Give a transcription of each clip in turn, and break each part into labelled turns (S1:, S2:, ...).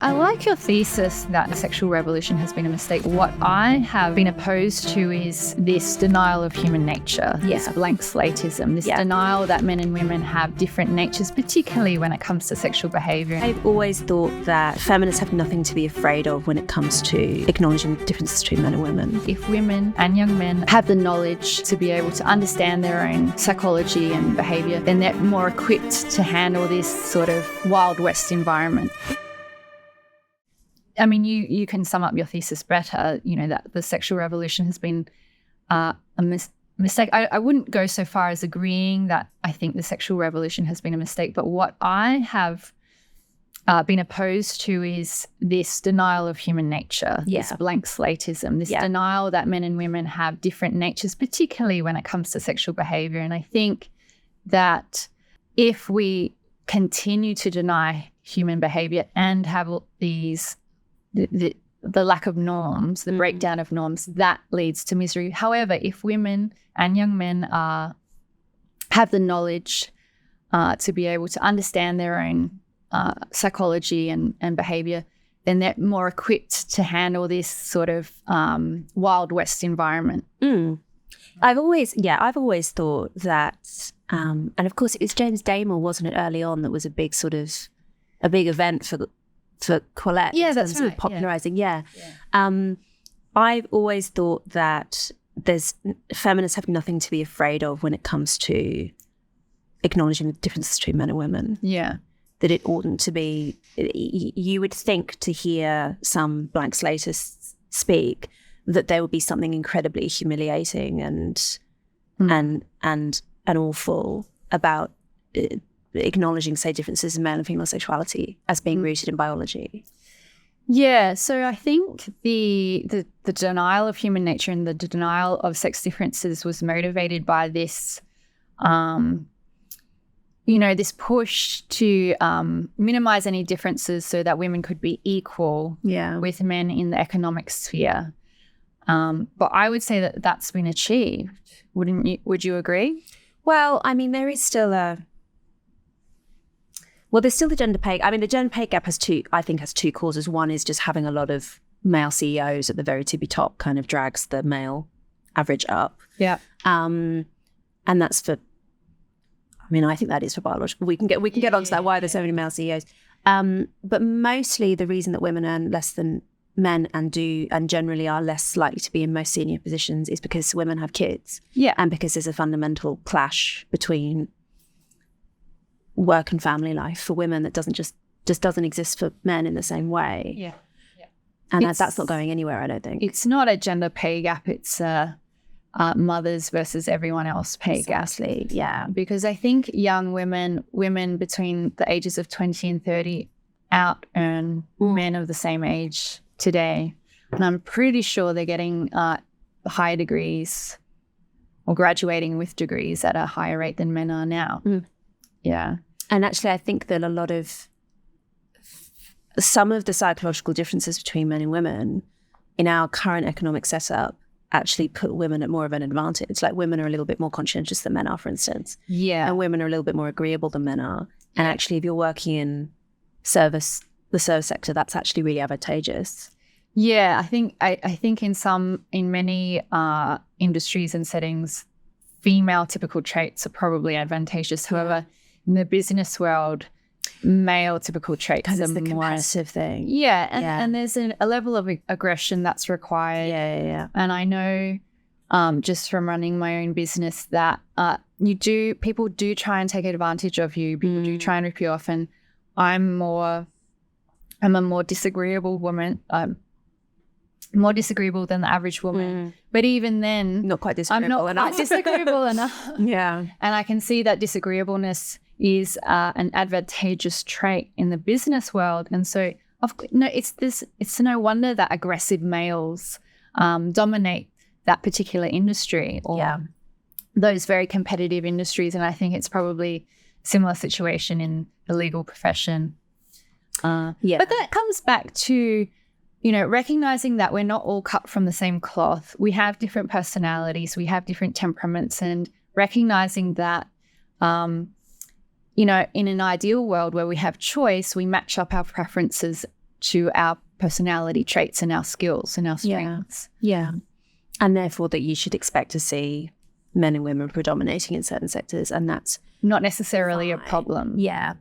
S1: I like your thesis that the sexual revolution has been a mistake. What I have been opposed to is this denial of human nature, this blank slateism, this denial that men and women have different natures, particularly when it comes to sexual behaviour.
S2: I've always thought that feminists have nothing to be afraid of when it comes to acknowledging the differences between men and women.
S1: If women and young men have the knowledge to be able to understand their own psychology and behaviour, then they're more equipped to handle this sort of Wild West environment. I mean, you can sum up your thesis better, that the sexual revolution has been a mistake. I wouldn't go so far as agreeing that I think the sexual revolution has been a mistake, but what I have been opposed to is this denial of human nature, this blank slateism, this denial that men and women have different natures, particularly when it comes to sexual behaviour. And I think that if we continue to deny human behaviour and have these the lack of norms, the breakdown of norms, that leads to misery. However, if women and young men have the knowledge to be able to understand their own psychology and behaviour, then they're more equipped to handle this sort of Wild West environment.
S2: I've always thought that, and of course it was James Damore, wasn't it, early on, that was a big event for Colette.
S1: Yeah, that's right.
S2: Popularizing, I've always thought that feminists have nothing to be afraid of when it comes to acknowledging the differences between men and women.
S1: Yeah.
S2: That it oughtn't to be, you would think, to hear some blank slatists speak, that there would be something incredibly humiliating and awful about acknowledging, say, differences in male and female sexuality as being rooted in biology.
S1: Yeah, so I think the denial of human nature and the denial of sex differences was motivated by this, this push to minimise any differences so that women could be equal with men in the economic sphere. But I would say that that's been achieved. Would you agree?
S2: Well, I mean, there is still there's still the gender pay. I mean, the gender pay gap has two causes. One is just having a lot of male CEOs at the very tippy top kind of drags the male average up.
S1: Yeah.
S2: And that's for, I think that is for biological. We can get onto that, why there's so many male CEOs. But mostly the reason that women earn less than men and generally are less likely to be in most senior positions is because women have kids.
S1: Yeah.
S2: And because there's a fundamental clash between work and family life for women that just doesn't exist for men in the same way.
S1: Yeah.
S2: And that's not going anywhere, I don't think.
S1: It's not a gender pay gap. It's mothers versus everyone else pay gap.
S2: Yeah.
S1: Because I think young women between the ages of 20 and 30 out-earn men of the same age today. And I'm pretty sure they're getting higher degrees or graduating with degrees at a higher rate than men are now. Yeah.
S2: And actually, I think that some of the psychological differences between men and women in our current economic setup actually put women at more of an advantage. Like, women are a little bit more conscientious than men are, for instance.
S1: Yeah.
S2: And women are a little bit more agreeable than men are. And actually, if you're working in the service sector, that's actually really advantageous.
S1: Yeah, I think in many industries and settings, female typical traits are probably advantageous. However, in the business world, male typical traits are
S2: the
S1: more
S2: competitive thing.
S1: Yeah, and there's a level of aggression that's required.
S2: Yeah.
S1: And I know just from running my own business that people do try and take advantage of you. People do try and rip you off, and I'm a more disagreeable woman. More disagreeable than the average woman. But even then,
S2: not quite disagreeable
S1: I'm not
S2: enough.
S1: quite disagreeable enough.
S2: Yeah. And
S1: I can see that disagreeableness is an advantageous trait in the business world. And so, it's no wonder that aggressive males dominate that particular industry or those very competitive industries. And I think it's probably a similar situation in the legal profession. But that comes back to, recognizing that we're not all cut from the same cloth. We have different personalities, we have different temperaments, and recognizing that, in an ideal world where we have choice, we match up our preferences to our personality traits and our skills and our strengths.
S2: Yeah. And therefore that you should expect to see men and women predominating in certain sectors, and that's
S1: not necessarily a problem.
S2: Yeah.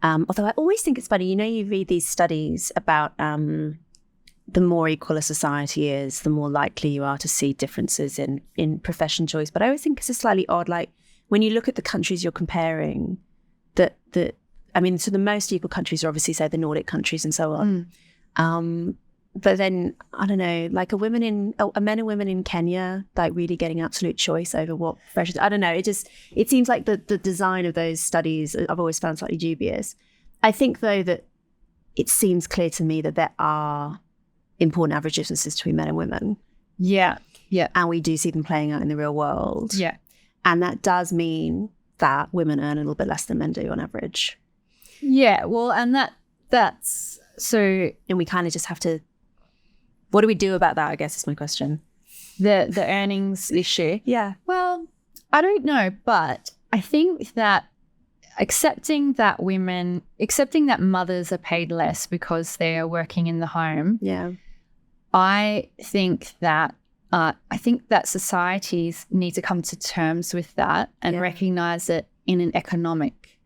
S2: Although I always think it's funny, you read these studies about the more equal a society is, the more likely you are to see differences in profession choice. But I always think it's slightly odd, like when you look at the countries you're comparing, so the most equal countries are obviously, say, the Nordic countries and so on. But then, I don't know, like men and women in Kenya, like really getting absolute choice over what professions. I don't know. It seems like the design of those studies I've always found slightly dubious. I think, though, that it seems clear to me that there are important average differences between men and women.
S1: Yeah.
S2: And we do see them playing out in the real world.
S1: Yeah.
S2: And that does mean that women earn a little bit less than men do on average.
S1: Yeah. Well, and that's so.
S2: And we kind of just have to. What do we do about that, I guess, is my question.
S1: The earnings issue.
S2: Yeah.
S1: Well, I don't know, but I think that accepting that mothers are paid less because they are working in the home.
S2: Yeah.
S1: I think that societies need to come to terms with that and recognize it in an economic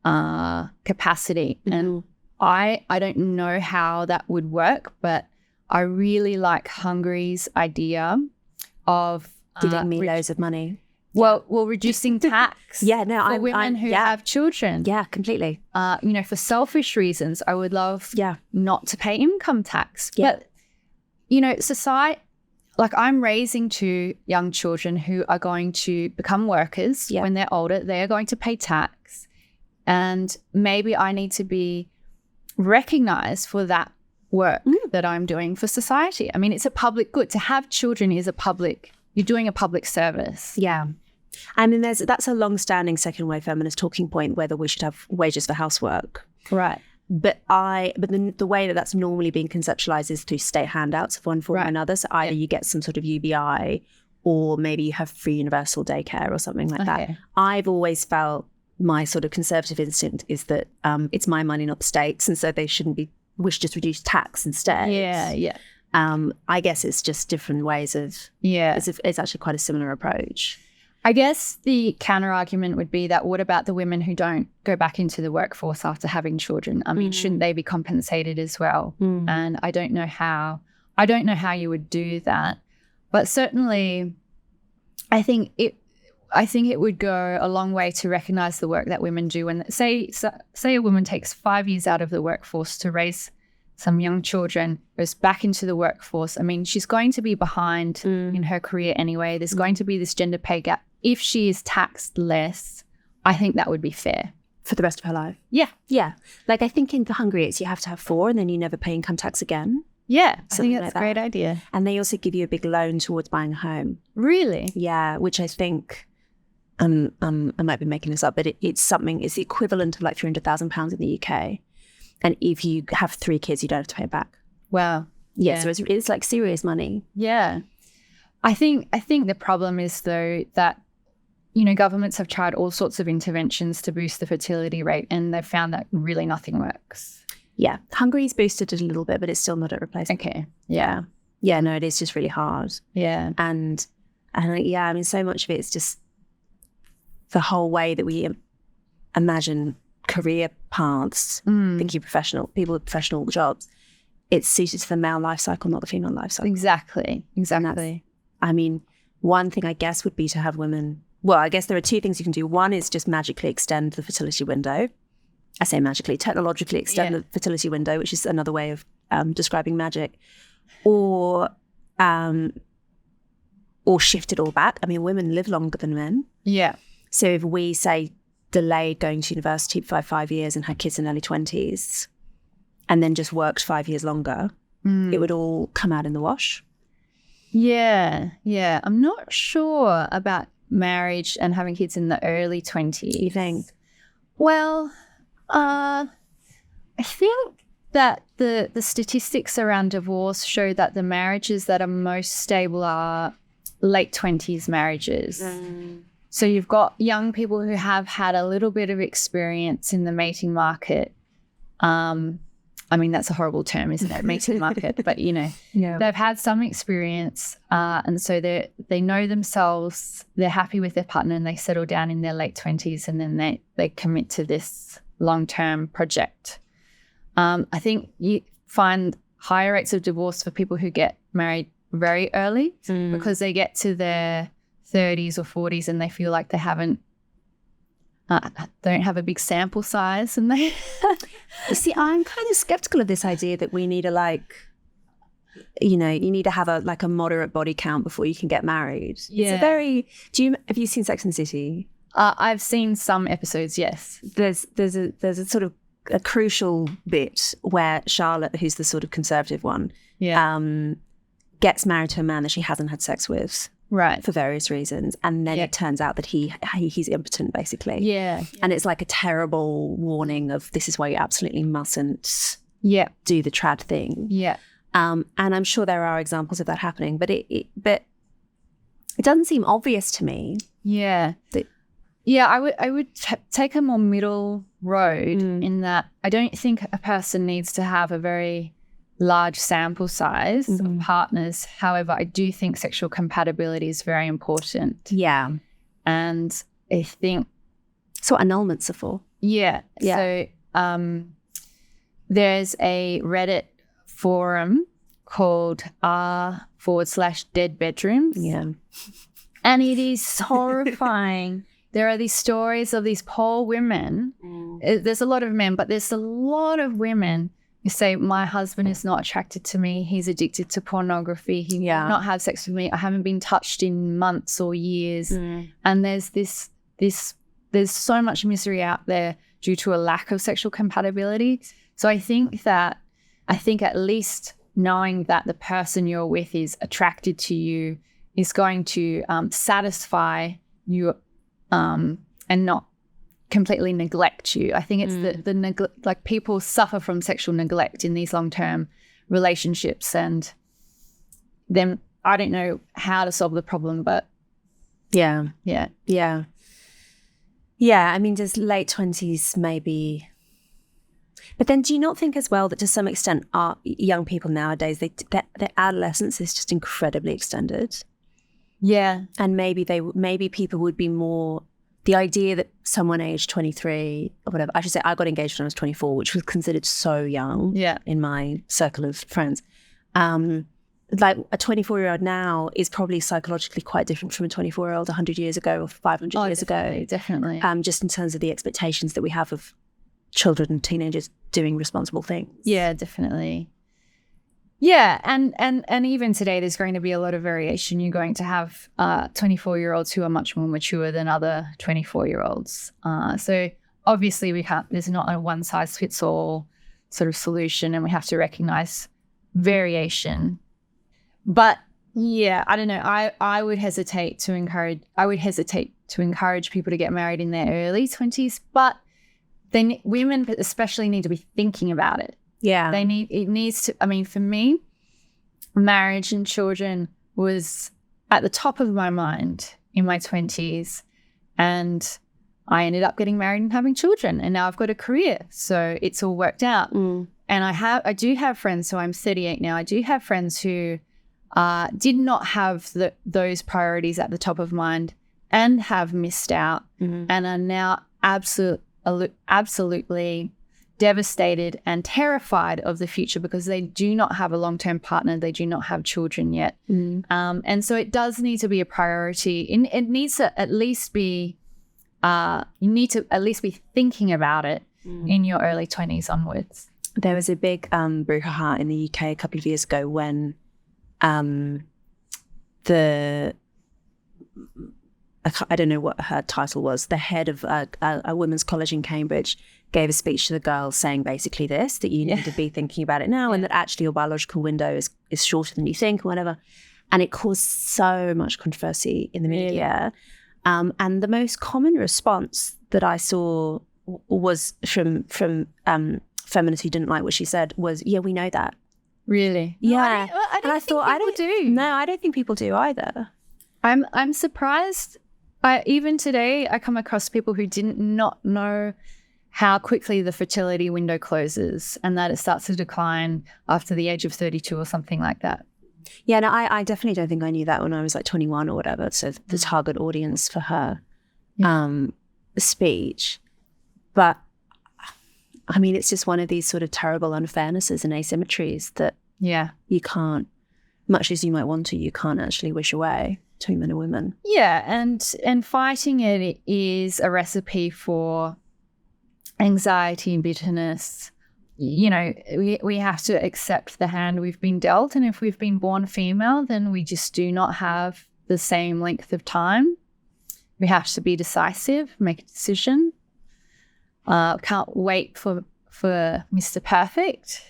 S1: capacity. Mm-hmm. And I don't know how that would work, but I really like Hungary's idea of
S2: giving me loads of money.
S1: Well, reducing tax.
S2: For
S1: women who have children.
S2: Yeah, completely.
S1: For selfish reasons, I would love not to pay income tax.
S2: Yeah.
S1: But society, like I'm raising 2 young children who are going to become workers when they're older. They are going to pay tax, and maybe I need to be recognized for that work that I'm doing for society. I mean, it's a public good. To have children is you're doing a public service.
S2: Yeah. I mean, that's a long-standing second wave feminist talking point, whether we should have wages for housework.
S1: Right.
S2: But the way that that's normally being conceptualized is through state handouts of one form or another. So either you get some sort of UBI, or maybe you have free universal daycare or something like that. I've always felt my sort of conservative instinct is that it's my money, not the state's, and so they shouldn't be. We should just reduce tax instead.
S1: Yeah.
S2: I guess it's just different ways of. Yeah. It's actually quite a similar approach.
S1: I guess the counter argument would be that what about the women who don't go back into the workforce after having children? I mean, shouldn't they be compensated as well? And I don't know how you would do that, but certainly, I think it would go a long way to recognize the work that women do. When say a woman takes 5 years out of the workforce to raise some young children, goes back into the workforce. I mean, she's going to be behind in her career anyway. There's going to be this gender pay gap. If she is taxed less, I think that would be fair.
S2: For the rest of her life?
S1: Yeah.
S2: Yeah. Like I think in Hungary, you have to have 4 and then you never pay income tax again.
S1: Yeah, I think that's a great idea.
S2: And they also give you a big loan towards buying a home.
S1: Really?
S2: Yeah, which I think, I might be making this up, but it's the equivalent of like £300,000 in the UK. And if you have 3 kids, you don't have to pay it back.
S1: Wow.
S2: Yeah. So it's like serious money.
S1: Yeah. I think the problem is though that, governments have tried all sorts of interventions to boost the fertility rate, and they've found that really nothing works.
S2: Yeah. Hungary's boosted it a little bit, but it's still not at replacement.
S1: Okay. Yeah.
S2: Yeah, no, it is just really hard.
S1: Yeah.
S2: And yeah, I mean, so much of it is just the whole way that we imagine career paths, thinking people with professional jobs, it's suited to the male life cycle, not the female life cycle.
S1: Exactly.
S2: I mean, one thing I guess would be to have women. Well, I guess there are 2 things you can do. One is just magically extend the fertility window. I say magically, technologically extend the fertility window, which is another way of describing magic, or shift it all back. I mean, women live longer than men.
S1: Yeah.
S2: So if we say delayed going to university for 5 years and had kids in early 20s, and then just worked 5 years longer, it would all come out in the wash.
S1: Yeah. I'm not sure about marriage and having kids in the early 20s.
S2: You think?
S1: Well, I think that the statistics around divorce show that the marriages that are most stable are late 20s marriages. So you've got young people who have had a little bit of experience in the mating market, I mean, that's a horrible term, isn't it? Meet the market, but they've had some experience, and so they know themselves. They're happy with their partner, and they settle down in their late 20s, and then they commit to this long-term project. I think you find higher rates of divorce for people who get married very early because they get to their 30s or 40s and they feel like they don't have a big sample size, and they
S2: You see, I'm kind of skeptical of this idea that we need you need to have a moderate body count before you can get married.
S1: Yeah.
S2: Have you seen Sex and the City?
S1: I've seen some episodes, yes.
S2: There's a sort of a crucial bit where Charlotte, who's the sort of conservative one, gets married to a man that she hasn't had sex with.
S1: Right.
S2: For various reasons. And then it turns out that he's impotent, basically.
S1: Yeah.
S2: And it's like a terrible warning of this is why you absolutely mustn't do the trad thing.
S1: Yeah.
S2: And I'm sure there are examples of that happening, but it doesn't seem obvious to me.
S1: Yeah. I would take a more middle road in that I don't think a person needs to have a very large sample size of partners. However, I do think sexual compatibility is very important.
S2: Yeah.
S1: And I think...
S2: That's what annulments are for.
S1: Yeah. So there's a Reddit forum called r/dead bedrooms.
S2: Yeah.
S1: And it is horrifying. There are these stories of these poor women. There's a lot of men, but there's a lot of women who say, my husband is not attracted to me. He's addicted to pornography. He will not have sex with me. I haven't been touched in months or years. And there's there's so much misery out there due to a lack of sexual compatibility. So I think at least knowing that the person you're with is attracted to you is going to satisfy you and not completely neglect you. I think it's the neglect, like people suffer from sexual neglect in these long-term relationships, and then I don't know how to solve the problem, but
S2: yeah. I mean, just late 20s maybe. But then do you not think as well that to some extent our young people nowadays, their adolescence is just incredibly extended?
S1: Yeah.
S2: And maybe people would be more, the idea that someone aged 23 or whatever, I should say I got engaged when I was 24, which was considered so young in my circle of friends. Like a 24-year-old now is probably psychologically quite different from a 24-year-old 100 years ago or 500 years ago.
S1: Definitely.
S2: Just in terms of the expectations that we have of children and teenagers doing responsible things.
S1: Yeah, definitely. Yeah, and even today there's going to be a lot of variation. You're going to have 24-year-olds who are much more mature than other 24-year-olds. So obviously there's not a one-size-fits-all sort of solution, and we have to recognize variation. But yeah, I don't know. I would hesitate to encourage people to get married in their early 20s, but then women especially need to be thinking about it.
S2: Yeah.
S1: I mean, for me, marriage and children was at the top of my mind in my 20s, and I ended up getting married and having children, and now I've got a career. So it's all worked out. And I do have friends, so I'm 38 now. I do have friends who did not have those priorities at the top of mind and have missed out and are now absolutely devastated and terrified of the future because they do not have a long-term partner. They do not have children yet. And so it does need to be a priority. It needs to at least be, you need to at least be thinking about it in your early 20s onwards.
S2: There was a big brouhaha in the UK a couple of years ago when I don't know what her title was, the head of a women's college in Cambridge gave a speech to the girls saying basically this, that you need to be thinking about it now and that actually your biological window is shorter than you think or whatever. And it caused so much controversy in the media. And the most common response that I saw was from feminists who didn't like what she said was, yeah, we know that.
S1: Really?
S2: Yeah.
S1: I
S2: don't think people do either.
S1: I'm surprised. Even today, I come across people who did not know how quickly the fertility window closes and that it starts to decline after the age of 32 or something like that.
S2: Yeah, no, I definitely don't think I knew that when I was like 21 or whatever. So the target audience for her speech. But I mean, it's just one of these sort of terrible unfairnesses and asymmetries that you can't, much as you might want to, you can't actually wish away between men and women.
S1: Yeah, and fighting it is a recipe for anxiety and bitterness. You know, we have to accept the hand we've been dealt, and if we've been born female, then we just do not have the same length of time. We have to be decisive, make a decision. Can't wait for Mr. Perfect.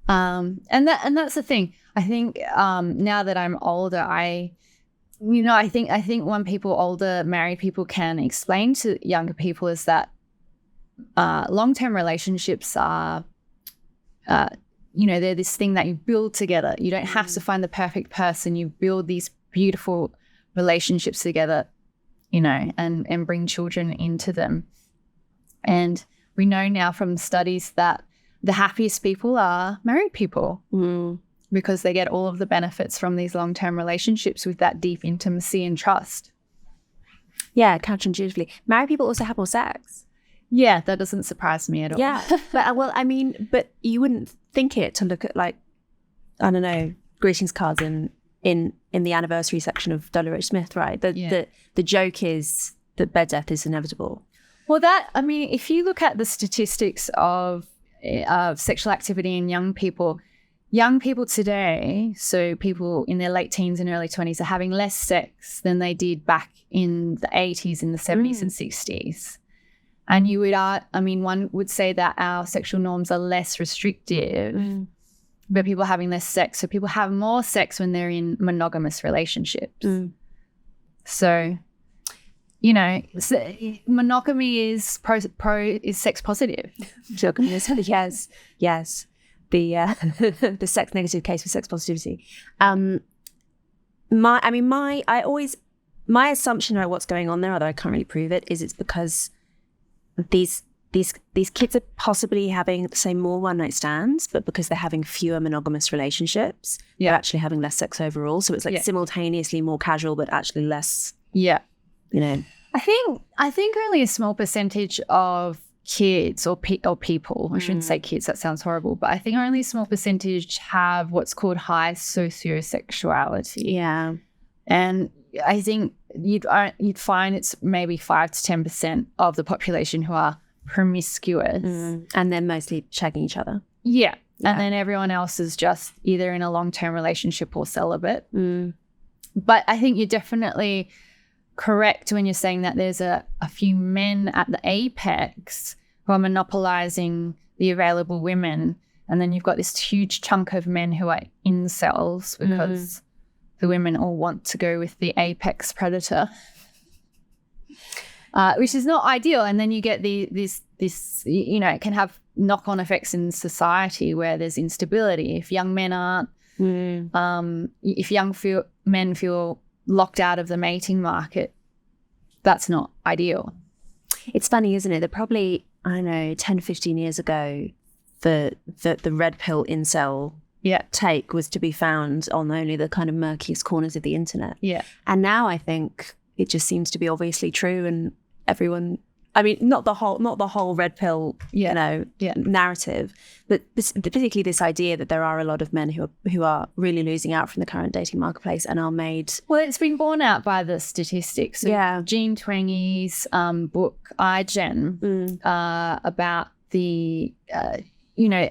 S1: And that's the thing. I think now that I'm older, I think one older married people can explain to younger people is that long-term relationships are, they're this thing that you build together. You don't have to find the perfect person. You build these beautiful relationships together, and bring children into them. And we know now from studies that the happiest people are married people because they get all of the benefits from these long-term relationships with that deep intimacy and trust.
S2: Yeah, counterintuitively. Married people also have more sex.
S1: Yeah, that doesn't surprise me at all.
S2: Yeah, but you wouldn't think it to look at, like, I don't know, greetings cards in the anniversary section of W.H. Smith, right? The joke is that bed death is inevitable.
S1: Well, if you look at the statistics of sexual activity in young people today, so people in their late teens and early 20s, are having less sex than they did back in the 80s, in the 70s and 60s. And one would say that our sexual norms are less restrictive, but people are having less sex. So people have more sex when they're in monogamous relationships. So, monogamy is is sex positive.
S2: Yes. The sex negative case for sex positivity. My assumption about what's going on there, although I can't really prove it, is it's because these kids are possibly having, say, more one-night stands, but because they're having fewer monogamous relationships, they're actually having less sex overall. So it's like simultaneously more casual, but actually less.
S1: Yeah.
S2: I
S1: think only a small percentage of kids or people, I shouldn't say kids, that sounds horrible, but I think only a small percentage have what's called high sociosexuality.
S2: Yeah.
S1: And I think you'd find it's maybe 5 to 10% of the population who are promiscuous.
S2: And they're mostly shagging each other.
S1: Yeah. And then everyone else is just either in a long-term relationship or celibate. But I think you're definitely correct when you're saying that there's a few men at the apex who are monopolizing the available women, and then you've got this huge chunk of men who are incels because the women all want to go with the apex predator, which is not ideal. And then you get this it can have knock-on effects in society where there's instability. If young men aren't, if men feel locked out of the mating market, that's not ideal.
S2: It's funny, isn't it, that probably, I don't know, 10, 15 years ago, the red pill incel take was to be found on only the kind of murkiest corners of the internet. Yeah. And now I think it just seems to be obviously true, and everyone, I mean, not the whole red pill, narrative, but particularly this idea that there are a lot of men who are really losing out from the current dating marketplace and are made. Well,
S1: it's been borne out by the statistics. So Jean Twenge's book iGen about the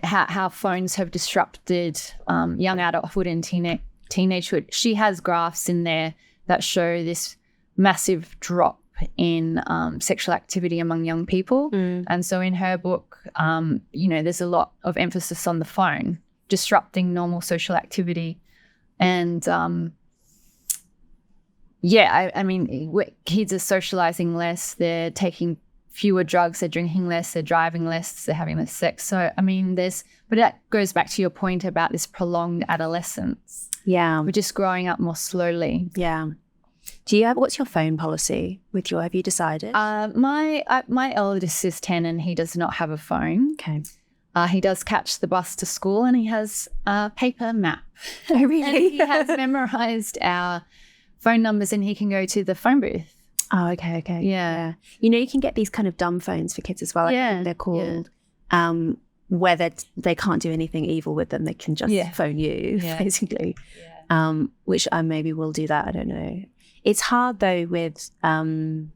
S1: how phones have disrupted young adulthood and teenagehood. She has graphs in there that show this massive drop in sexual activity among young people. And so in her book, there's a lot of emphasis on the phone disrupting normal social activity. And kids are socializing less, they're taking fewer drugs, they're drinking less, they're driving less, they're having less sex. So but that goes back to your point about this prolonged adolescence.
S2: Yeah.
S1: We're just growing up more slowly.
S2: Yeah. What's your phone policy have you decided?
S1: My eldest is 10 and he does not have a phone.
S2: Okay.
S1: He does catch the bus to school and he has a paper map.
S2: Oh, really?
S1: And he has memorized our phone numbers and he can go to the phone booth.
S2: Oh, okay.
S1: Yeah.
S2: You can get these kind of dumb phones for kids as well. I think they're called, where they can't do anything evil with them. They can just phone you, basically, which I maybe will do that. I don't know. It's hard, though, with I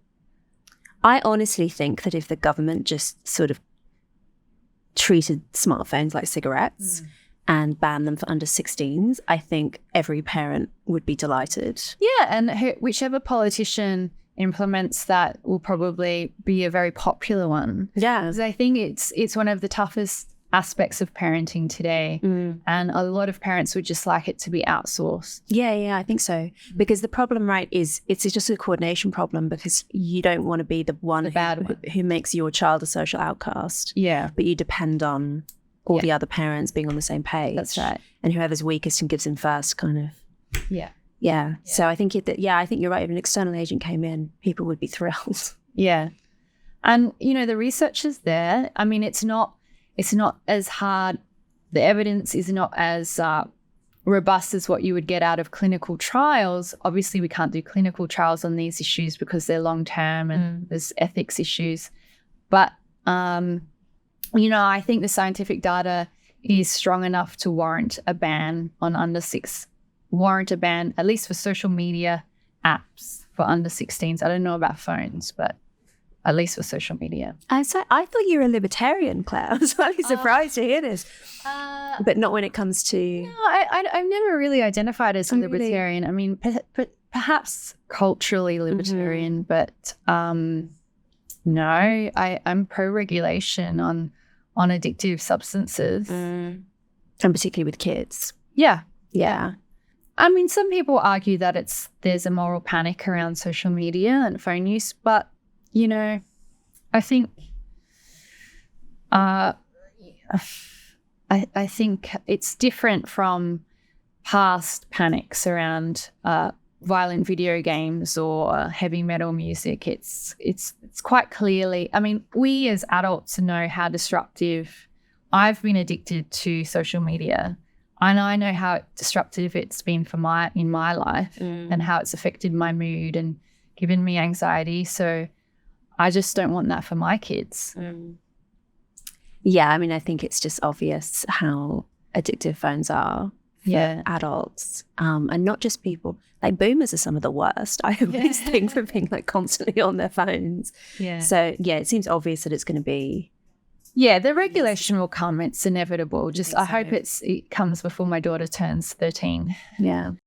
S2: honestly think that if the government just sort of treated smartphones like cigarettes and banned them for under 16s, I think every parent would be delighted.
S1: Yeah, and whichever politician implements that will probably be a very popular one.
S2: Yeah.
S1: Because I think it's one of the toughest aspects of parenting today. And a lot of parents would just like it to be outsourced.
S2: Yeah, I think so. Because the problem, right, is it's just a coordination problem, because you don't want to be the one who makes your child a social outcast.
S1: Yeah.
S2: But you depend on all the other parents being on the same page.
S1: That's right.
S2: And whoever's weakest and gives in first, kind of.
S1: Yeah.
S2: So I think I think you're right. If an external agent came in, people would be thrilled.
S1: Yeah. And, the research is there. I mean, it's not as hard. The evidence is not as robust as what you would get out of clinical trials. Obviously, we can't do clinical trials on these issues because they're long-term and there's ethics issues. But, I think the scientific data is strong enough to warrant a ban on under 6. Warrant a ban, at least for social media apps for under 16s. I don't know about phones, but at least for social media.
S2: I thought you were a libertarian, Claire. I was slightly surprised to hear this. But not when it comes to...
S1: No, I've never really identified as a libertarian. I mean, perhaps culturally libertarian, but no, I'm pro-regulation on addictive substances.
S2: And particularly with kids.
S1: Yeah. I mean, some people argue that there's a moral panic around social media and phone use, but I think I think it's different from past panics around violent video games or heavy metal music. It's quite clearly, I mean, we as adults know how disruptive. I've been addicted to social media. And I know how disruptive it's been in my life and how it's affected my mood and given me anxiety. So I just don't want that for my kids.
S2: Yeah, I mean, I think it's just obvious how addictive phones are for adults, and not just people. Like boomers are some of the worst. I always think, for being like constantly on their phones. Yeah. So it seems obvious that it's going to be.
S1: Yeah, the regulation will come. It's inevitable. I hope it comes before my daughter turns 13.
S2: Yeah.